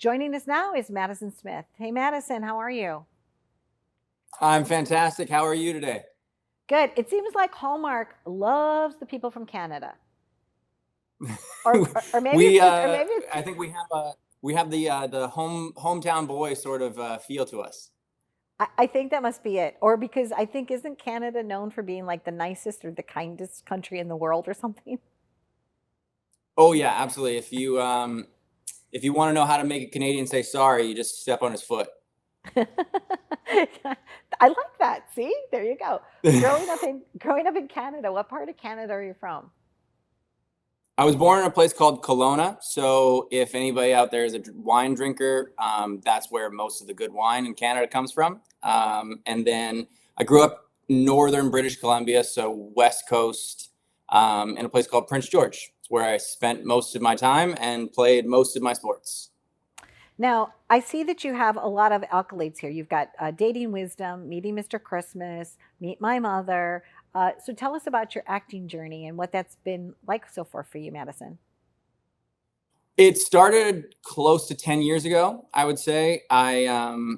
Joining us now is Madison Smith. Hey, Madison, how are you? I'm fantastic. How are you today? Good. It seems like Hallmark loves the people from Canada, or maybe we it's just, or maybe I it's. think we have the hometown boy sort of feel to us. I think that must be it, or because I think isn't Canada known for being like the nicest or the kindest country in the world or something? Oh yeah, absolutely. If you want to know how to make a Canadian say sorry, you just step on his foot. I like that. See, there you go. Growing up in Canada, what part of Canada are you from? I was born in a place called Kelowna, so if anybody out there is a wine drinker, that's where most of the good wine in Canada comes from. And then I grew up in northern British Columbia, so west coast, in a place called Prince George. It's where I spent most of my time and played most of my sports. Now, I see that you have a lot of accolades here. You've got Dating Wisdom, Meeting Mr. Christmas, Meet My Mother. So tell us about your acting journey and what that's been like so far for you, Madison. It started close to 10 years ago, I would say. I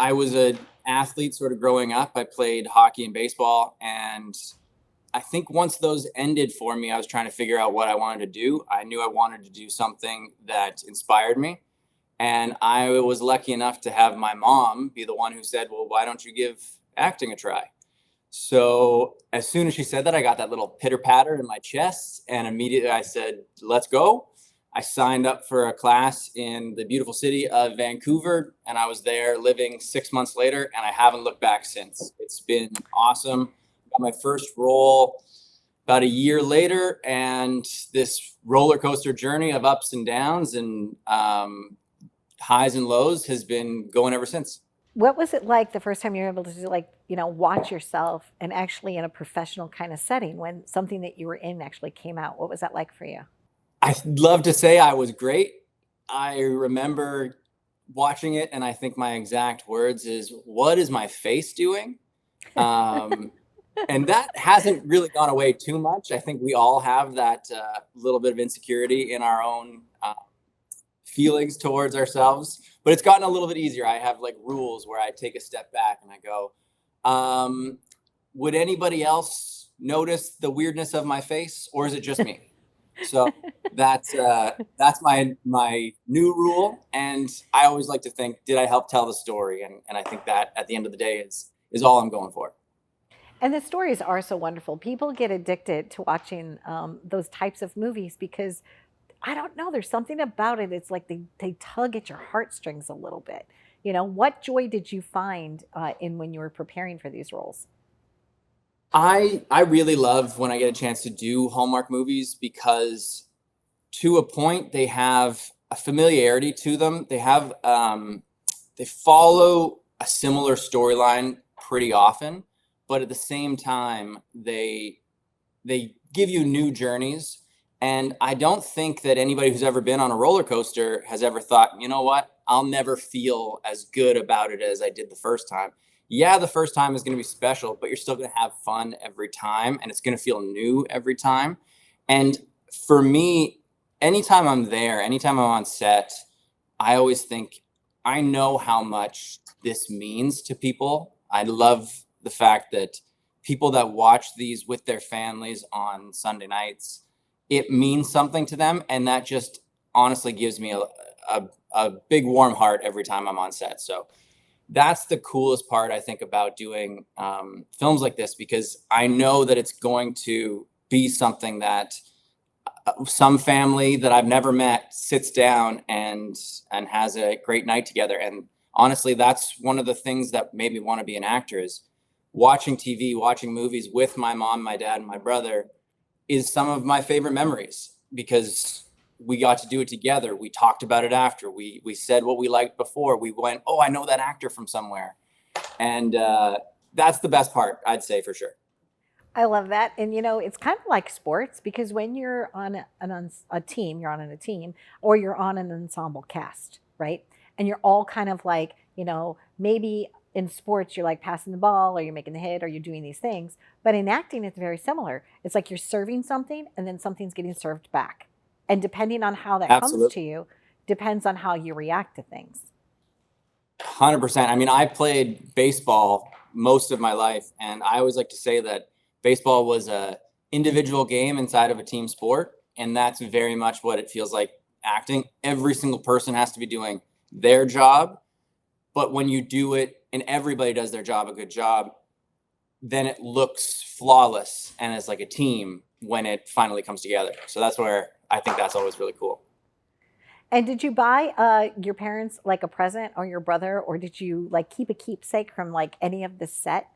was an athlete sort of growing up. I played hockey and baseball, and I think once those ended for me, I was trying to figure out what I wanted to do. I knew I wanted to do something that inspired me. And I was lucky enough to have my mom be the one who said, well, why don't you give acting a try? So as soon as she said that, I got that little pitter patter in my chest. And immediately I said, let's go. I signed up for a class in the beautiful city of Vancouver, and I was there living 6 months later, and I haven't looked back since. It's been awesome. Got my first role about a year later, and this roller coaster journey of ups and downs and highs and lows has been going ever since. What was it like the first time you were able to like, watch yourself and actually in a professional kind of setting when something that you were in actually came out? What was that like for you? I'd love to say I was great. I remember watching it, and I think my exact words is, "What is my face doing?" Um, and that hasn't really gone away too much. I think we all have that little bit of insecurity in our own feelings towards ourselves, but it's gotten a little bit easier. I have like rules where I take a step back and I go, would anybody else notice the weirdness of my face, or is it just me? So that's my new rule, and I always like to think, did I help tell the story? And I think that at the end of the day is all I'm going for. And the stories are so wonderful. People get addicted to watching those types of movies because I don't know, there's something about it. It's like they tug at your heartstrings a little bit. What joy did you find in when you were preparing for these roles? I really love when I get a chance to do Hallmark movies because to a point they have a familiarity to them. They follow a similar storyline pretty often, but at the same time they give you new journeys. And I don't think that anybody who's ever been on a roller coaster has ever thought, you know what, I'll never feel as good about it as I did the first time. Yeah, the first time is going to be special, but you're still going to have fun every time, and it's going to feel new every time. And for me, anytime I'm there, anytime I'm on set, I always think, I know how much this means to people. I love the fact that people that watch these with their families on Sunday nights, it means something to them. And that just honestly gives me a big warm heart every time I'm on set. So that's the coolest part, I think, about doing films like this, because I know that it's going to be something that some family that I've never met sits down and has a great night together. And honestly, that's one of the things that made me want to be an actor, is watching TV, watching movies with my mom, my dad, and my brother is some of my favorite memories, because we got to do it together. We talked about it after. We said what we liked before. We went, oh, I know that actor from somewhere. And that's the best part, I'd say, for sure. I love that. And it's kind of like sports because when you're on a team, you're on a team or you're on an ensemble cast, right? And you're all kind of like, maybe in sports you're like passing the ball or you're making the hit or you're doing these things. But in acting, it's very similar. It's like you're serving something and then something's getting served back. And depending on how that comes to Absolutely. you, depends on how you react to things. 100%. I mean, I played baseball most of my life, and I always like to say that baseball was a individual game inside of a team sport, and that's very much what it feels like acting. Every single person has to be doing their job, but when you do it and everybody does their job a good job, then it looks flawless and it's like a team when it finally comes together. So that's where I think that's always really cool. And did you buy your parents like a present or your brother, or did you like keep a keepsake from like any of the set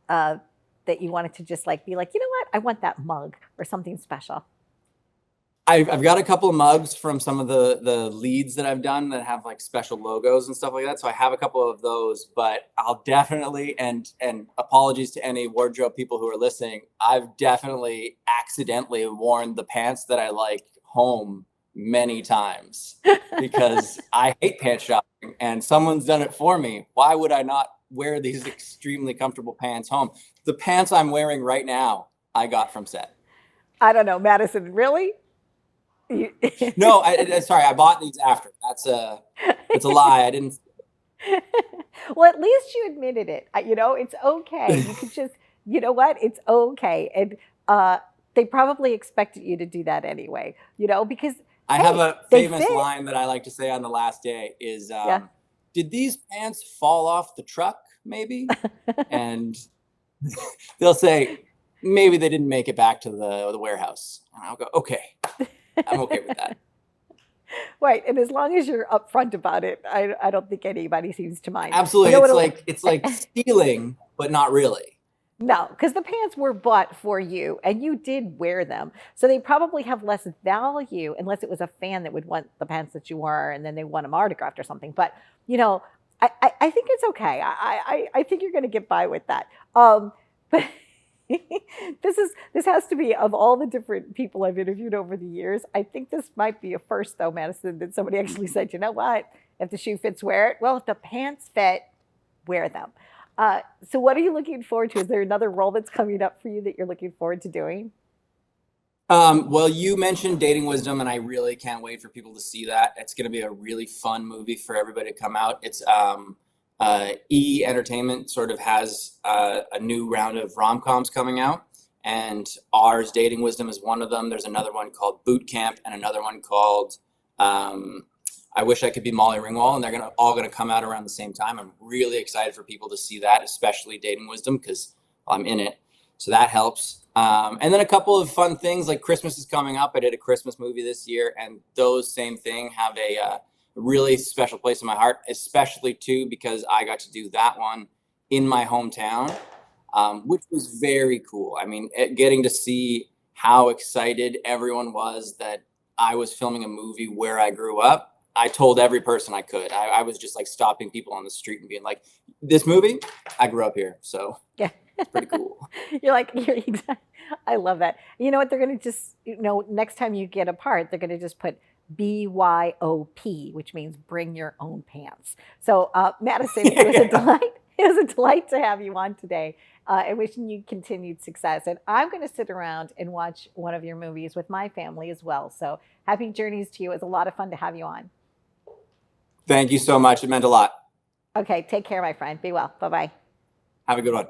uh, that you wanted to just like be like, you know what, I want that mug or something special? I've got a couple of mugs from some of the leads that I've done that have like special logos and stuff like that. So I have a couple of those, but I'll definitely, and apologies to any wardrobe people who are listening, I've definitely accidentally worn the pants that I like home many times because I hate pants shopping and someone's done it for me. Why would I not wear these extremely comfortable pants home? The pants I'm wearing right now, I got from set. I don't know, Madison, really? You- No, sorry, I bought these after. That's a lie. I didn't. Well, at least you admitted it. You know, it's okay. You could just, you know what? It's okay. And they probably expected you to do that anyway, you know, because I hey, have a they famous fit. line that I like to say on the last day is, Yeah. did these pants fall off the truck maybe? And they'll say, maybe they didn't make it back to the warehouse. And I'll go, okay, I'm okay with that. Right. And as long as you're upfront about it, I don't think anybody seems to mind. You Absolutely. know It's like stealing, but not really. No, because the pants were bought for you and you did wear them. So they probably have less value unless it was a fan that would want the pants that you wore and then they want them autographed or something. But, you know, I think it's okay. I think you're going to get by with that. But this has to be, of all the different people I've interviewed over the years, I think this might be a first though, Madison, that somebody actually said, you know what? If the shoe fits, wear it. Well, if the pants fit, wear them. So what are you looking forward to? Is there another role that's coming up for you that you're looking forward to doing? Well, you mentioned Dating Wisdom, and I really can't wait for people to see that. It's going to be a really fun movie for everybody to come out. It's E Entertainment sort of has a new round of rom-coms coming out, and ours, Dating Wisdom, is one of them. There's another one called Boot Camp, and another one called I Wish I Could Be Molly Ringwald, and they're all gonna come out around the same time. I'm really excited for people to see that, especially Dating Wisdom, because I'm in it, so that helps. And then a couple of fun things like Christmas is coming up. I did a Christmas movie this year, and those same thing have a really special place in my heart, especially too because I got to do that one in my hometown, which was very cool. I mean, getting to see how excited everyone was that I was filming a movie where I grew up. I told every person I could. I was just like stopping people on the street and being like, "This movie, I grew up here," so Yeah. it's pretty cool. You're like, I love that. You know what? They're going to just, you know, next time you get a part, they're going to just put BYOP, which means bring your own pants. So, Madison, it was a delight. It was a delight to have you on today. And wishing you continued success. And I'm going to sit around and watch one of your movies with my family as well. So, happy journeys to you. It was a lot of fun to have you on. Thank you so much. It meant a lot. Okay, take care, my friend. Be well. Bye bye. Have a good one.